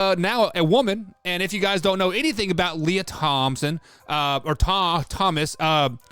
now a woman. And if you guys don't know anything about Leah Thompson or Thomas,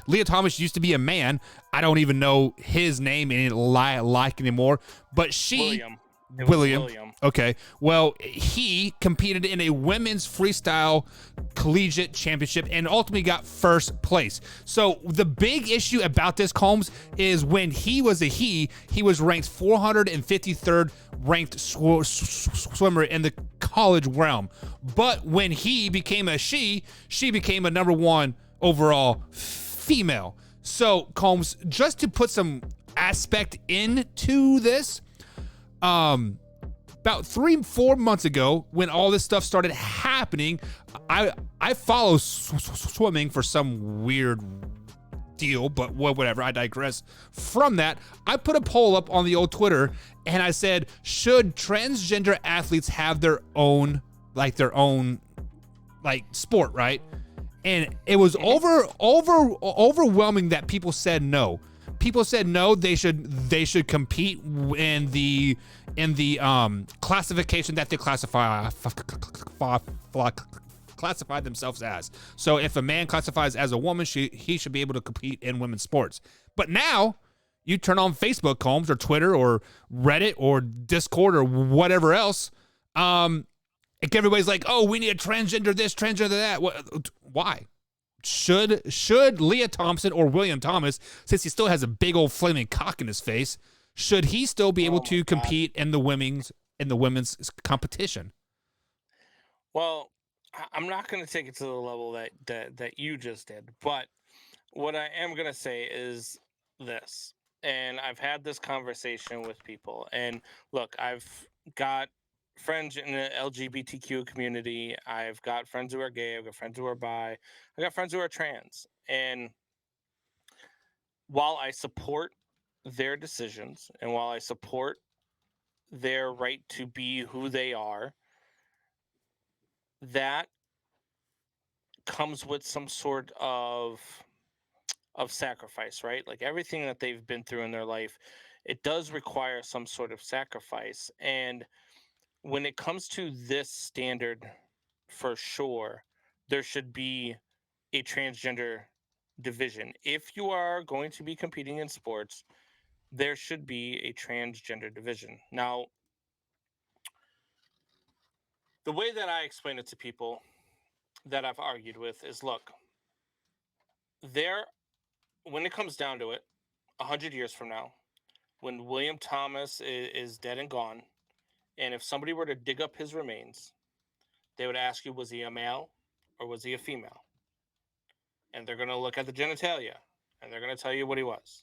Leah Thomas used to be a man. I don't even know his name like anymore. But she, William. It was William. William. Okay. Well, he competed in a women's freestyle collegiate championship and ultimately got first place. So the big issue about this, Combs, is when he was he was ranked 453rd ranked swimmer in the college realm. But when he became a she became a number one overall female. So Combs, just to put some aspect into this, about 3-4 months ago, when all this stuff started happening, I follow swimming for some weird deal, but whatever, I digress. From that, I put a poll up on the old Twitter, and I said, should transgender athletes have their own sport, right? And it was overwhelming that people said no. People said no, they should compete in the classification that they classify themselves as. So if a man classifies as a woman, he should be able to compete in women's sports. But now you turn on Facebook, Combs, or Twitter or Reddit or Discord or whatever else, everybody's like, oh, we need a transgender this, transgender that. Why? Should Leah Thompson or William Thomas, since he still has a big old flaming cock in his face, should he still be able to compete in the women's competition? Well, I'm not going to take it to the level that you just did, but what I am going to say is this, and I've had this conversation with people, and look, I've got friends in the LGBTQ community. I've got friends who are gay. I've got friends who are bi. I got friends who are trans. And while I support their decisions and while I support their right to be who they are, that comes with some sort of sacrifice, right? Like everything that they've been through in their life, it does require some sort of sacrifice. And when it comes to this standard, for sure, there should be a transgender division. If you are going to be competing in sports, there should be a transgender division. Now, the way that I explain it to people that I've argued with is, look, when it comes down to it, 100 years from now, when William Thomas is dead and gone, and if somebody were to dig up his remains, they would ask you, was he a male or was he a female? And they're going to look at the genitalia, and they're going to tell you what he was.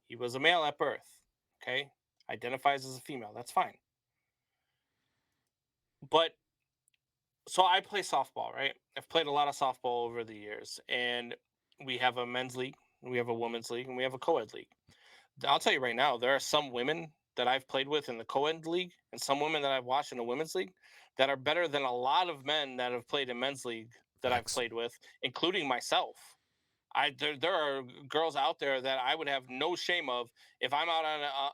He was a male at birth, okay? Identifies as a female. That's fine. But, so I play softball, right? I've played a lot of softball over the years, and we have a men's league, we have a women's league, and we have a co-ed league. I'll tell you right now, there are some women that I've played with in the co-ed league and some women that I've watched in the women's league that are better than a lot of men that have played in men's league that I've played with, including myself. There are girls out there that I would have no shame of if I'm out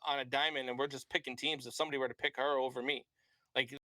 on a diamond and we're just picking teams, if somebody were to pick her over me. Like,